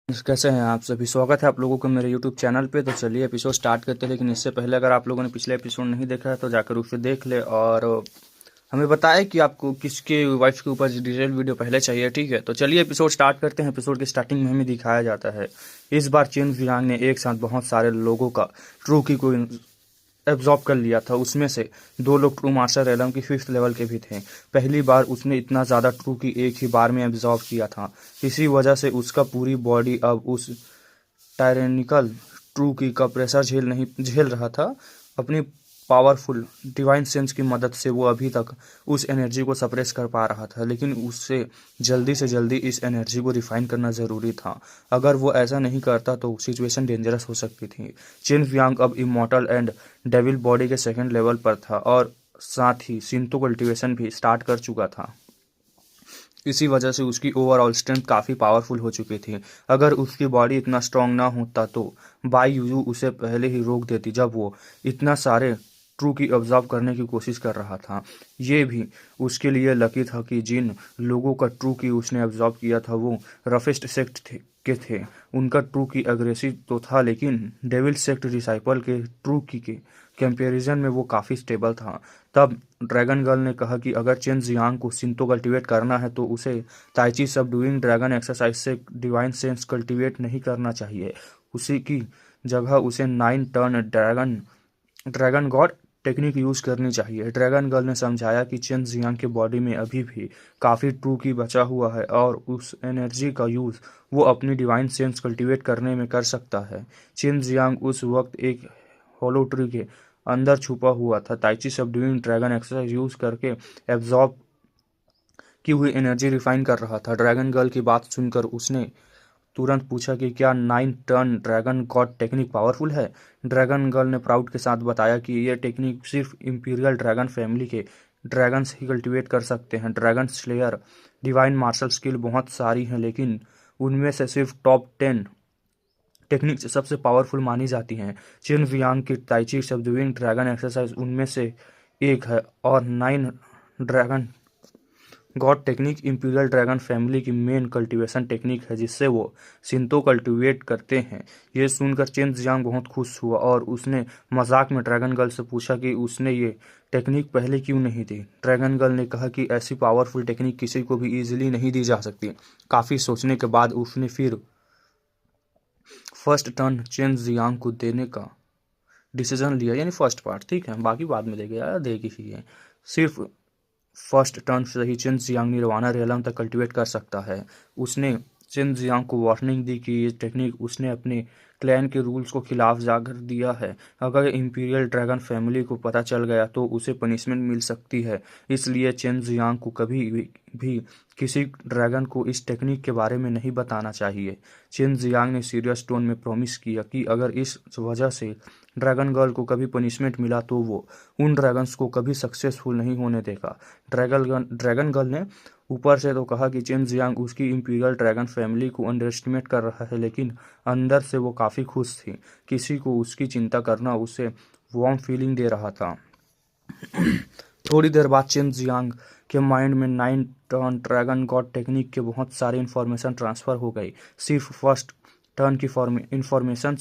कैसे हैं आप सभी। स्वागत है आप लोगों को मेरे YouTube चैनल पे। तो चलिए एपिसोड स्टार्ट करते हैं, लेकिन इससे पहले अगर आप लोगों ने पिछले एपिसोड नहीं देखा है तो जाकर उसे देख ले और हमें बताएं कि आपको किसके वाइफ के ऊपर डिटेल वीडियो पहले चाहिए। ठीक है, तो चलिए एपिसोड स्टार्ट करते हैं। एपिसोड की स्टार्टिंग में हमें दिखाया जाता है इस बार चेन जियांग ने एक साथ बहुत सारे लोगों का ट्रू की को एब्जॉर्ब कर लिया था। उसमें से दो लोग ट्रू मास्टर रेलम की 5th लेवल के भी थे। पहली बार उसने इतना ज़्यादा ट्रू की एक ही बार में एब्जॉर्ब किया था। इसी वजह से उसका पूरी बॉडी अब उस टायरेनिकल ट्रू की का प्रेशर झेल रहा था। अपनी पावरफुल डिवाइन सेंस की मदद से वो अभी तक उस एनर्जी को सप्रेस कर पा रहा था, लेकिन उससे जल्दी से जल्दी इस एनर्जी को रिफाइन करना ज़रूरी था। अगर वो ऐसा नहीं करता तो सिचुएशन डेंजरस हो सकती थी। चिन वियांग अब इमॉर्टल एंड डेविल बॉडी के 2nd लेवल पर था और साथ ही सिंतो कल्टीवेशन भी स्टार्ट कर चुका था। इसी वजह से उसकी ओवरऑल स्ट्रेंथ काफ़ी पावरफुल हो चुकी थी। अगर उसकी बॉडी इतना स्ट्रांग ना होता तो बाई यूयू उसे पहले ही रोक देती जब वो इतना सारे ट्रू की ऑब्जर्व करने की कोशिश कर रहा था। ये भी उसके लिए लकी था कि जिन लोगों का ट्रू की उसने ऑब्जर्व किया था वो रफेस्ट सेक्ट के थे। उनका ट्रू की अग्रेसिव तो था, लेकिन डेविल सेक्ट डिसाइपल के ट्रू की के कंपैरिजन में वो काफ़ी स्टेबल था। तब ड्रैगन गर्ल ने कहा कि अगर चेन जियांग को सिंतो कल्टीवेट करना है तो उसे ताइची सबडूइंग ड्रैगन एक्सरसाइज से डिवाइन सेंस कल्टीवेट नहीं करना चाहिए। उसी की जगह उसे 9 turn dragon dragon god technique use करनी चाहिए। ड्रैगन गर्ल ने समझाया कि चेन जियांग के बॉडी में अभी भी काफ़ी ट्रू की बचा हुआ है और उस एनर्जी का यूज़ वो अपनी डिवाइन सेंस कल्टीवेट करने में कर सकता है। चेन जियांग उस वक्त एक होलो ट्री के अंदर छुपा हुआ था। Tai chi subduing dragon exercise use करके एब्जॉर्ब की हुई एनर्जी रिफाइन कर रहा था। ड्रैगन गर्ल की बात सुनकर उसने तुरंत पूछा कि क्या 9 turn dragon god technique powerful है। ड्रैगन गर्ल ने प्राउड के साथ बताया कि यह टेक्निक सिर्फ इंपीरियल ड्रैगन फैमिली के ड्रैगन्स ही कल्टीवेट कर सकते हैं। Dragon slayer divine martial skill बहुत सारी हैं, लेकिन उनमें से सिर्फ टॉप 10 टेक्निक से सबसे पावरफुल मानी जाती हैं। चिन वियांग की ताइची सबडूइंग ड्रैगन एक्सरसाइज उनमें से एक है और 9 dragon god technique imperial dragon family की मेन कल्टीवेशन टेक्निक है जिससे वो सिंतो कल्टीवेट करते हैं। ये सुनकर चेन जियांग बहुत खुश हुआ और उसने मजाक में ड्रैगन गर्ल से पूछा कि उसने ये टेक्निक पहले क्यों नहीं दी। ड्रैगन गर्ल ने कहा कि ऐसी पावरफुल टेक्निक किसी को भी इजीली नहीं दी जा सकती। काफ़ी सोचने के बाद उसने फिर फर्स्ट टर्न चेन जियांग को देने का डिसीजन लिया, यानी फर्स्ट पार्ट। ठीक है, बाकी बाद में देगा यार, देगी ही है। सिर्फ फर्स्ट टर्न से ही चेन जियांग निर्वाणा रियलम तक कल्टीवेट कर सकता है। उसने चेन जियांग को वार्निंग दी कि ये टेक्निक उसने अपने क्लैन के रूल्स को खिलाफ जाकर दिया है। अगर इंपीरियल ड्रैगन फैमिली को पता चल गया तो उसे पनिशमेंट मिल सकती है। इसलिए चेन जियांग को कभी भी किसी ड्रैगन को इस टेक्निक के बारे में नहीं बताना चाहिए। चेन जियांग ने सीरियस टोन में प्रॉमिस किया कि अगर इस वजह से ड्रैगन गर्ल को कभी पनिशमेंट मिला तो वो उन ड्रैगन्स को कभी सक्सेसफुल नहीं होने देगा। ड्रैगन गर्ल ने ऊपर से तो कहा कि चेन जियांग उसकी इंपीरियल ड्रैगन फैमिली को अंडर एस्टिमेट कर रहा है, लेकिन अंदर से वो काफ़ी खुश थी। किसी को उसकी चिंता करना उसे वार्म फीलिंग दे रहा था। थोड़ी देर बाद चेन जियांग के माइंड में 9 टर्न ड्रैगन गॉड टेक्निक के बहुत सारी इन्फॉर्मेशन ट्रांसफ़र हो गई। सिर्फ फर्स्ट टर्न की इन्फॉर्मेशन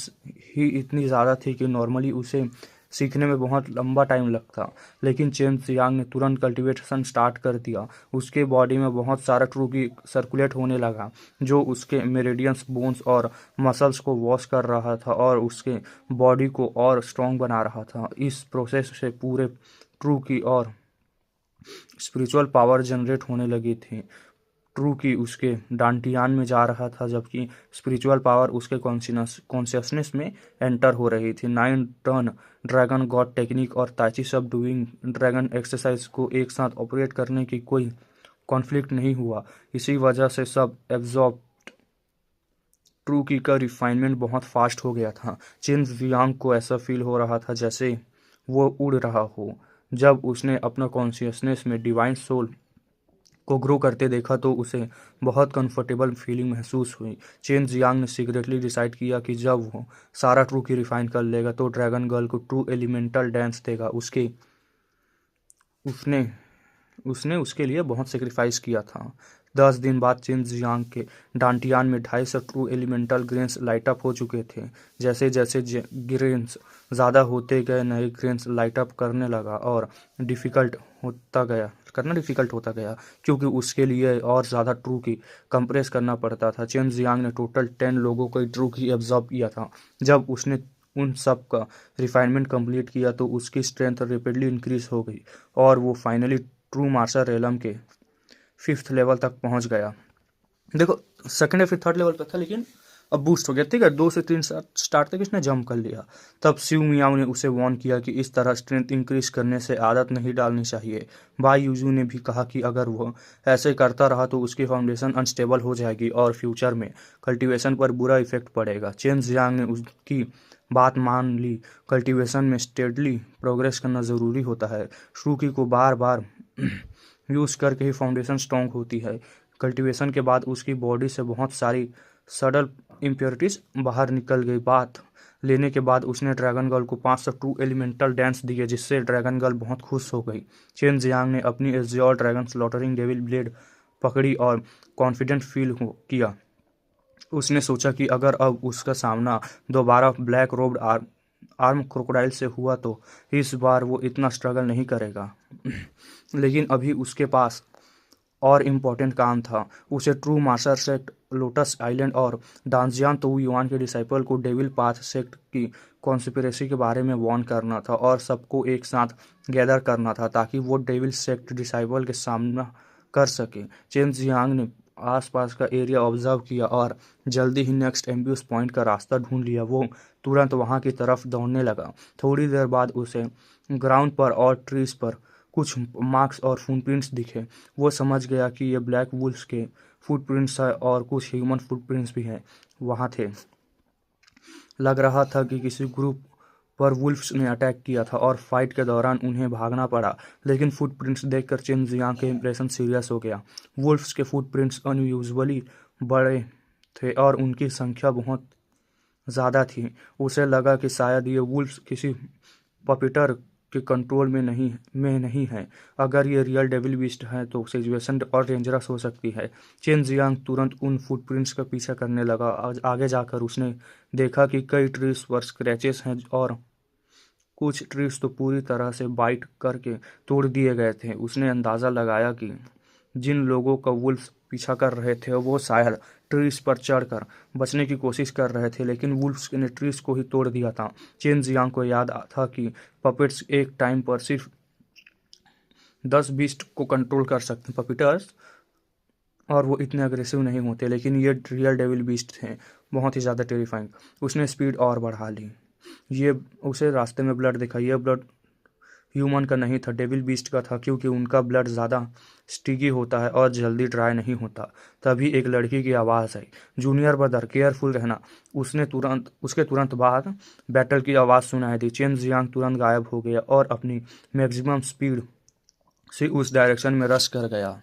ही इतनी ज़्यादा थी कि नॉर्मली उसे सीखने में बहुत लंबा टाइम लगता, लेकिन चेन जियांग ने तुरंत कल्टीवेशन स्टार्ट कर दिया। उसके बॉडी में बहुत सारा ट्रू की सर्कुलेट होने लगा जो उसके मेरिडियंस, बोन्स और मसल्स को वॉश कर रहा था और उसके बॉडी को और स्ट्रॉन्ग बना रहा था। इस प्रोसेस से पूरे ट्रू की और स्पिरिचुअल पावर जनरेट होने लगी थी। ट्रू की उसके डांटियान में जा रहा था जबकि स्पिरिचुअल पावर उसके कॉन्शियसनेस में एंटर हो रही थी। 9 टर्न ड्रैगन गॉड टेक्निक और ताइची सब डूइंग ड्रैगन एक्सरसाइज को एक साथ ऑपरेट करने की कोई कॉन्फ्लिक्ट नहीं हुआ। इसी वजह से सब एब्जॉर्ब ट्रू की का रिफाइनमेंट बहुत फास्ट हो गया था। चिन जियांग को ऐसा फील हो रहा था जैसे वो उड़ रहा हो। जब उसने अपना कॉन्शियसनेस में डिवाइन सोल को ग्रो करते देखा तो उसे बहुत कंफर्टेबल फीलिंग महसूस हुई। चेन जियांग ने सीक्रेटली डिसाइड किया कि जब वो सारा ट्रू की रिफाइन कर लेगा तो ड्रैगन गर्ल को ट्रू एलिमेंटल डांस देगा। उसने उसने उसके लिए बहुत सेक्रीफाइस किया था। 10 दिन बाद चेन जियांग के डांटियान में 250 true elemental grains light up हो चुके थे। जैसे जैसे ग्रेन्स ज़्यादा होते गए, नए ग्रेन्स लाइट अप करने लगा और करना डिफिकल्ट होता गया, क्योंकि उसके लिए और ज़्यादा ट्रू की कंप्रेस करना पड़ता था। चेन जियांग ने टोटल 10 लोगों को ट्रू की एब्जॉर्ब किया था। जब उसने उन सब का रिफाइनमेंट कंप्लीट किया तो उसकी स्ट्रेंथ रैपिडली इंक्रीज हो गई और वो फाइनली ट्रू मार्शल रेलम के 5th लेवल तक पहुंच गया। देखो, सेकंड या फिर थर्ड लेवल पर था, लेकिन अब बूस्ट हो गया। ठीक है, 2 से 3 स्टार तक इसने जंप कर लिया। तब शिव मियाओ ने उसे वार्न किया कि इस तरह स्ट्रेंथ इंक्रीज करने से आदत नहीं डालनी चाहिए। बाई यूजू ने भी कहा कि अगर वह ऐसे करता रहा तो उसकी फाउंडेशन अनस्टेबल हो जाएगी और फ्यूचर में कल्टीवेशन पर बुरा इफेक्ट पड़ेगा। चेन जियांग ने उसकी बात मान ली। कल्टीवेशन में स्टेडली प्रोग्रेस करना ज़रूरी होता है। श्रुकी को बार बार यूज़ करके ही फाउंडेशन स्ट्रॉन्ग होती है। कल्टीवेशन के बाद उसकी बॉडी से बहुत सारी सडल इम्प्योरिटीज बाहर निकल गई। बात लेने के बाद उसने ड्रैगन गर्ल को 500 ट्रू एलिमेंटल डांस दिए, जिससे ड्रैगन गर्ल बहुत खुश हो गई। चेन जियांग ने अपनी Azure dragon slaughtering devil blade पकड़ी और कॉन्फिडेंट फील किया। उसने सोचा कि अगर अब उसका सामना दोबारा ब्लैक रोब्ड आर्म क्रोकोडाइल से हुआ तो इस बार वो इतना स्ट्रगल नहीं करेगा। लेकिन अभी उसके पास और इम्पोर्टेंट काम था। उसे true master sect, lotus island और डांजियान तो युआन के डिसाइपल को डेविल पाथ सेक्ट की कॉन्स्पिरेसी के बारे में वार्न करना था और सबको एक साथ गैदर करना था ताकि वो डेविल सेक्ट डिसाइपल के सामना कर सके। चेन जियांग ने आसपास का एरिया ऑब्जर्व किया और जल्दी ही नेक्स्ट एम्ब्यूस पॉइंट का रास्ता ढूंढ लिया। वो तुरंत वहां की तरफ दौड़ने लगा। थोड़ी देर बाद उसे ग्राउंड पर और ट्रीज पर कुछ मार्क्स और फुटप्रिंट्स दिखे। वो समझ गया कि ये ब्लैक वुल्फ्स के फुटप्रिंट्स है और कुछ ह्यूमन फुटप्रिंट्स भी हैं वहाँ थे। लग रहा था कि किसी ग्रुप पर वुल्फ्स ने अटैक किया था और फाइट के दौरान उन्हें भागना पड़ा। लेकिन फुटप्रिंट्स देखकर चेन जियांग के इंप्रेशन सीरियस हो गया। वुल्फ्स के फुटप्रिंट्स अनयूजुअली बड़े थे और उनकी संख्या बहुत ज़्यादा थी। उसे लगा कि शायद ये वुल्फ्स किसी पपिटर के कंट्रोल में नहीं है। अगर ये रियल डेविल बीस्ट है तो सिचुएशन और डेंजरस हो सकती है। चेन जियांग तुरंत उन फुटप्रिंट्स का पीछा करने लगा। आगे जाकर उसने देखा कि कई ट्रीज पर स्क्रैचेस हैं और कुछ ट्रीज तो पूरी तरह से बाइट करके तोड़ दिए गए थे। उसने अंदाज़ा लगाया कि जिन लोगों का वुल्फ पीछा कर रहे थे वो शायद ट्रीज पर चढ़कर बचने की कोशिश कर रहे थे, लेकिन वुल्फ्स ने ट्रीज को ही तोड़ दिया था। चेन जियांग को याद था कि पपेट्स एक टाइम पर सिर्फ 10 बीस्ट को कंट्रोल कर सकते हैं, पपिटर्स, और वो इतने अग्रेसिव नहीं होते, लेकिन ये रियल डेविल बीस्ट थे, बहुत ही ज़्यादा टेरिफाइंग। उसने स्पीड और बढ़ा ली। ये उसे रास्ते में ब्लड दिखा। यह ब्लड ह्यूमन का नहीं था, डेविल बीस्ट का था, क्योंकि उनका ब्लड ज़्यादा स्टिकी होता है और जल्दी ड्राई नहीं होता। तभी एक लड़की की आवाज़ आई, जूनियर ब्रदर केयरफुल रहना। उसके तुरंत बाद बैटल की आवाज़ सुनाई दी। चेन जियांग तुरंत गायब हो गया और अपनी मैक्सिमम स्पीड से उस डायरेक्शन में रश कर गया।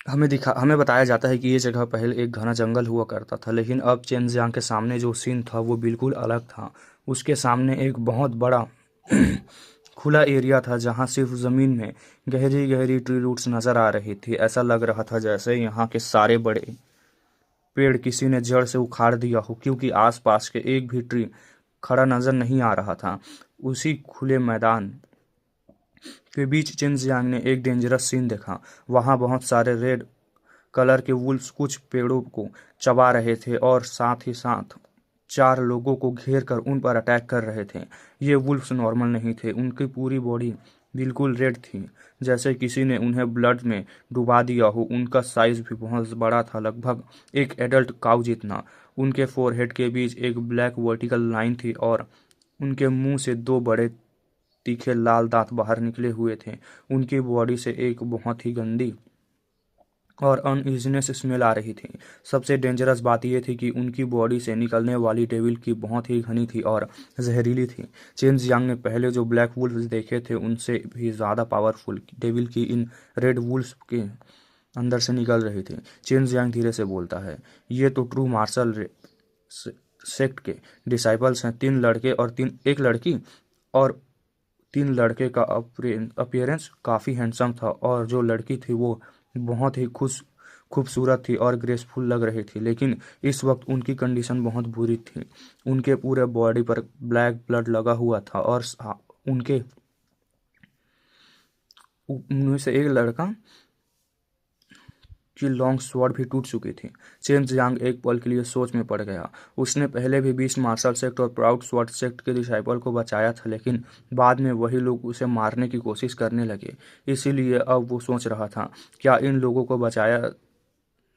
हमें बताया जाता है कि ये जगह पहले एक घना जंगल हुआ करता था, लेकिन अब चेन जियांग के सामने जो सीन था वो बिल्कुल अलग था। उसके सामने एक बहुत बड़ा खुला एरिया था जहां सिर्फ ज़मीन में गहरी गहरी ट्री रूट्स नज़र आ रही थी। ऐसा लग रहा था जैसे यहाँ के सारे बड़े पेड़ किसी ने जड़ से उखाड़ दिया हो, क्योंकि आसपास के एक भी ट्री खड़ा नज़र नहीं आ रहा था। उसी खुले मैदान के बीच चेन जियांग ने एक डेंजरस सीन देखा। वहाँ बहुत सारे रेड कलर के वुल्फ्स कुछ पेड़ों को चबा रहे थे और साथ ही साथ 4 लोगों को घेर कर उन पर अटैक कर रहे थे। ये वुल्फ्स नॉर्मल नहीं थे, उनकी पूरी बॉडी बिल्कुल रेड थी, जैसे किसी ने उन्हें ब्लड में डुबा दिया हो। उनका साइज भी बहुत बड़ा था, लगभग एक एडल्ट काऊ जितना। उनके फोरहेड के बीच एक ब्लैक वर्टिकल लाइन थी और उनके मुंह से 2 बड़े तीखे लाल दांत बाहर निकले हुए थे। उनकी बॉडी से एक बहुत ही गंदी और अनइजीनेस स्मेल आ रही थी। सबसे डेंजरस बात यह थी कि उनकी बॉडी से निकलने वाली डेविल की बहुत ही घनी थी और जहरीली थी। चेन जियांग ने पहले जो ब्लैक वुल्फ्स देखे थे उनसे भी ज़्यादा पावरफुल डेविल की इन रेड वुल्फ्स के अंदर से निकल रही थी। चेन जियांग धीरे से बोलता है, ये तो ट्रू मार्शल सेक्ट के डिसाइपल्स हैं। 3 लड़के और एक लड़की, और 3 लड़के का अपीयरेंस काफ़ी हैंडसम था और जो लड़की थी वो बहुत ही खुश खूबसूरत थी और ग्रेसफुल लग रही थी, लेकिन इस वक्त उनकी कंडीशन बहुत बुरी थी। उनके पूरे बॉडी पर ब्लैक ब्लड लगा हुआ था और उनके उनमें से एक लड़का की लॉन्ग स्वॉर्ड भी टूट चुकी थी। चेन जियांग एक पल के लिए सोच में पड़ गया। उसने पहले भी बीस्ट मार्शल सेक्ट और प्राउड स्वॉर्ड सेक्ट के डिसाइपल को बचाया था, लेकिन बाद में वही लोग उसे मारने की कोशिश करने लगे। इसीलिए अब वो सोच रहा था, क्या इन लोगों को बचाया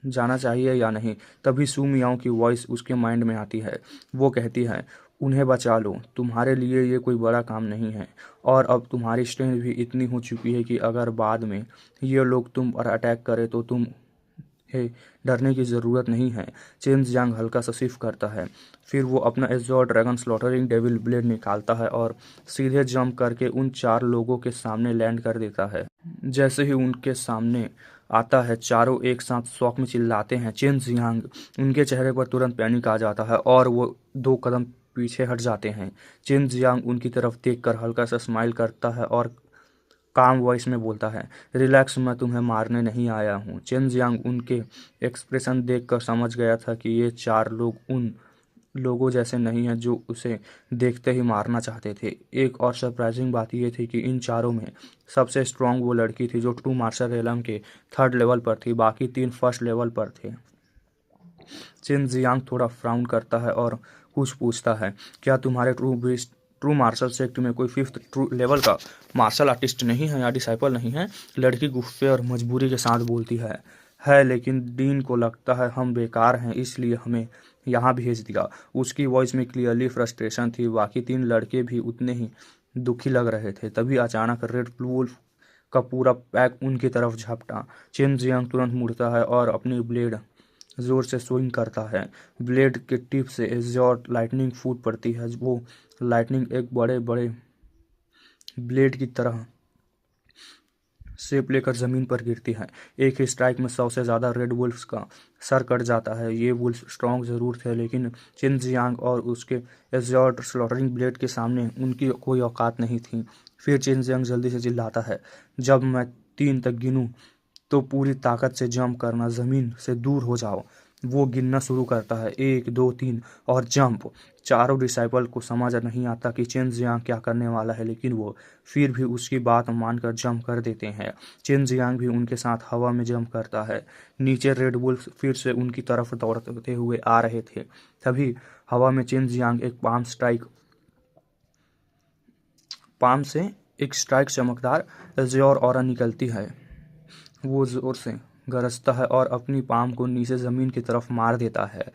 जाना चाहिए या नहीं। तभी सू मियाओं की वॉइस उसके माइंड में आती है। वो कहती है, उन्हें बचा लो, तुम्हारे लिए ये कोई बड़ा काम नहीं है, और अब तुम्हारी स्ट्रेंथ भी इतनी हो चुकी है कि अगर बाद में ये लोग तुम पर अटैक करें तो तुम है डरने की ज़रूरत नहीं है। चेन जियांग हल्का सा सिर्फ करता है, फिर वो अपना एज़ोर ड्रैगन स्लॉटरिंग डेविल ब्लेड निकालता है और सीधे जंप करके उन 4 लोगों के सामने लैंड कर देता है। जैसे ही उनके सामने आता है, चारों एक साथ शॉक में चिल्लाते हैं। चेन जियांग, उनके चेहरे पर तुरंत पैनिक आ जाता है और वो 2 कदम पीछे हट जाते हैं। चेन जियांग उनकी तरफ देखकर हल्का सा स्माइल करता है और काम वॉइस में बोलता है, रिलैक्स, मैं तुम्हें मारने नहीं आया हूँ। चेन जियांग उनके एक्सप्रेशन देखकर समझ गया था कि ये 4 लोग उन लोगों जैसे नहीं हैं जो उसे देखते ही मारना चाहते थे। एक और सरप्राइजिंग बात यह थी कि इन चारों में सबसे स्ट्रांग वो लड़की थी जो ट्रू मार्शल एलम के 3rd लेवल पर थी, बाकी 3 फर्स्ट लेवल पर थे। चेन जियांग थोड़ा फ्राउन करता है और कुछ पूछता है, क्या तुम्हारे ट्रू मार्शल सेक्ट में कोई 5th ट्रू लेवल का मार्शल आर्टिस्ट नहीं है या डिसाइपल नहीं है। लड़की गुस्से और मजबूरी के साथ बोलती है, लेकिन डीन को लगता है हम बेकार हैं, इसलिए हमें यहाँ भेज दिया। उसकी वॉइस में क्लियरली फ्रस्ट्रेशन थी। बाकी 3 लड़के भी उतने ही दुखी लग रहे थे। तभी अचानक रेड वुल्फ का पूरा पैक उनकी तरफ झपटा। चेन जियांग तुरंत मुड़ता है और अपनी ब्लेड जोर से स्विंग करता है। ब्लेड के टिप से एज़ोर लाइटनिंग फूट पड़ती है। वो लाइटनिंग एक बड़े बड़े ब्लेड की तरह शेप लेकर जमीन पर गिरती है। एक ही स्ट्राइक में 100 से ज़्यादा रेड वुल्फ्स का सर कट जाता है। ये वुल्फ स्ट्रांग जरूर थे, लेकिन चिन जियांग और उसके एज़ोर स्लॉटरिंग ब्लेड के सामने उनकी कोई औकात नहीं थी। फिर चिन जियांग जल्दी से चिल्लाता है, जब मैं 3 तक गिनूं तो पूरी ताकत से जंप करना, ज़मीन से दूर हो जाओ। वो गिनना शुरू करता है, 1 2 3 और जंप। चारों डिसाइपल को समझ नहीं आता कि चेन जियांग क्या करने वाला है, लेकिन वो फिर भी उसकी बात मानकर जंप कर देते हैं। चेन जियांग भी उनके साथ हवा में जंप करता है। नीचे रेड वुल्फ फिर से उनकी तरफ दौड़ते हुए आ रहे थे। तभी हवा में चेन जियांग एक पाम से एक स्ट्राइक चमकदार एज़ोर ऑरा निकलती है। वो जोर से गरजता है और अपनी पाम को नीचे जमीन की तरफ मार देता है।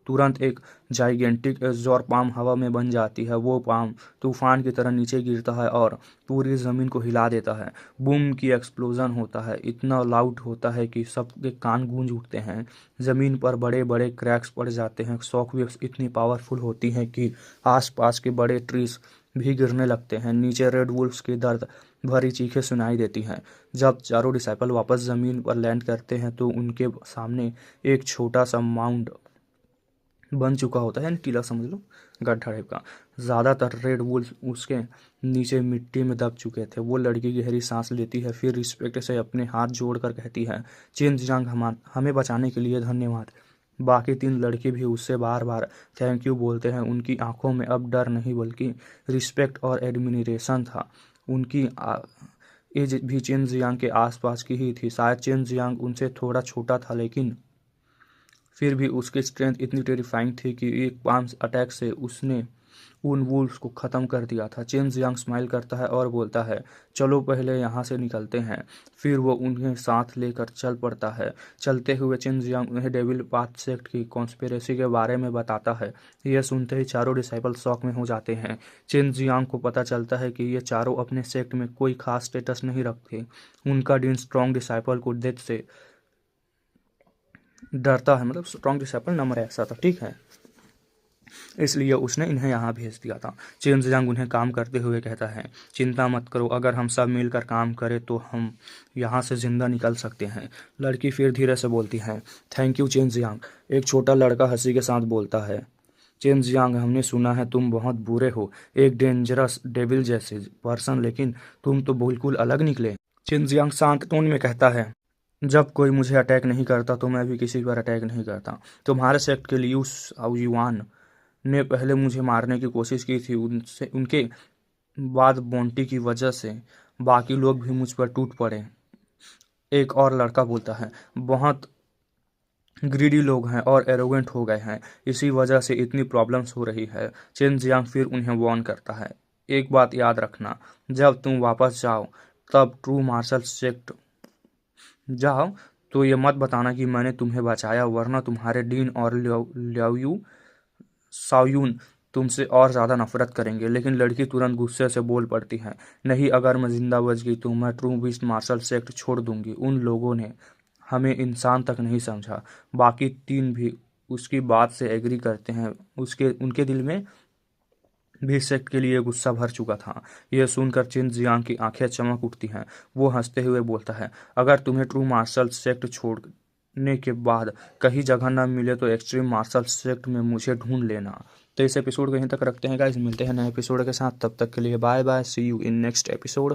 तुरंत एक जाइगेंटिक एज़ोर पाम हवा में बन जाती है। वो पाम तूफान की तरह नीचे गिरता है और पूरी ज़मीन को हिला देता है। बूम की एक्सप्लोजन होता है, इतना लाउड होता है कि सबके कान गूंज उठते हैं। ज़मीन पर बड़े बड़े क्रैक्स पड़ जाते हैं। शॉक वेव्स इतनी पावरफुल होती हैं कि आसपास के बड़े ट्रीज भी गिरने लगते हैं। नीचे रेड वुल्फ्स की दर्द भरी चीखें सुनाई देती हैं। जब चारों डिसाइपल वापस ज़मीन पर लैंड करते हैं तो उनके सामने एक छोटा सा माउंड बन चुका होता है, टीला समझ लो, गड्ढा टाइप का। ज़्यादातर रेड वुल्फ उसके नीचे मिट्टी में दब चुके थे। वो लड़की गहरी सांस लेती है, फिर रिस्पेक्ट से अपने हाथ जोड़कर कहती है, चेन जियांग, हमें बचाने के लिए धन्यवाद। बाकी 3 लड़के भी उससे बार बार थैंक यू बोलते हैं। उनकी आंखों में अब डर नहीं बल्कि रिस्पेक्ट और एडमिरेशन था। उनकी एज भी चेन जियांग के आसपास की ही थी। शायद चेन जियांग उनसे थोड़ा छोटा था, लेकिन फिर भी उसकी स्ट्रेंथ इतनी टेरिफाइंग थी कि एक पाम अटैक से उसने उन वुल्फ्स को ख़त्म कर दिया था। चेन जियांग स्माइल करता है और बोलता है, चलो पहले यहाँ से निकलते हैं। फिर वो उन्हें साथ लेकर चल पड़ता है। चलते हुए चेन जियांग उन्हें डेविल पाथ सेक्ट की कॉन्स्पिरेसी के बारे में बताता है। यह सुनते ही चारों डिसाइपल शॉक में हो जाते हैं। चेन जियांग को पता चलता है कि ये चारों अपने सेक्ट में कोई खास स्टेटस नहीं रखते। उनका डीन स्ट्रॉन्ग डिसाइपल को डेथ से डरता है, मतलब स्ट्रॉन्ग डिसाइपल नंबर ऐसा था, ठीक है, इसलिए उसने इन्हें यहाँ भेज दिया था। चेन जियांग उन्हें काम करते हुए कहता है, चिंता मत करो, अगर हम सब मिलकर काम करें तो हम यहाँ से जिंदा निकल सकते हैं। लड़की फिर धीरे से बोलती है, थैंक यू चेन जियांग। एक छोटा लड़का हंसी के साथ बोलता है, चेन जियांग, हमने सुना है तुम बहुत बुरे हो, एक डेंजरस डेविल जैसे पर्सन, लेकिन तुम तो बिल्कुल अलग निकले। चेन जियांग शांत टोन में कहता है, जब कोई मुझे अटैक नहीं करता तो मैं भी किसी पर अटैक नहीं करता। तुम्हारे सेक्ट के लियू शाओयुआन ने पहले मुझे मारने की कोशिश की थी, उनसे उनके बाद बोंटी की वजह से बाकी लोग भी मुझ पर टूट पड़े। एक और लड़का बोलता है, बहुत ग्रीडी लोग हैं और एरोगेंट हो गए हैं, इसी वजह से इतनी प्रॉब्लम्स हो रही है। चेन जियांग फिर उन्हें वार्न करता है, एक बात याद रखना, जब तुम वापस जाओ तब ट्रू मार्शल सेक्ट जाओ तो ये मत बताना कि मैंने तुम्हें बचाया, वरना तुम्हारे डीन और ल्याओयू साओयून तुमसे और ज़्यादा नफरत करेंगे। लेकिन लड़की तुरंत गुस्से से बोल पड़ती है, नहीं, अगर मैं जिंदा बच गई तो मैं ट्रू बीस्ट मार्शल सेक्ट छोड़ दूंगी। उन लोगों ने हमें इंसान तक नहीं समझा। बाकी तीन भी उसकी बात से एग्री करते हैं। उसके उनके दिल में भी सेक्ट के लिए गुस्सा भर चुका था। यह सुनकर चिन जियांग की आंखें चमक उठती हैं। वो हंसते हुए बोलता है, अगर तुम्हें ट्रू मार्शल सेक्ट छोड़ने के बाद कहीं जगह न मिले तो एक्सट्रीम मार्शल सेक्ट में मुझे ढूंढ लेना। तो इस एपिसोड को यहीं तक रखते हैं गाइस, मिलते हैं नए एपिसोड के साथ, तब तक के लिए bye bye, see you in next episode.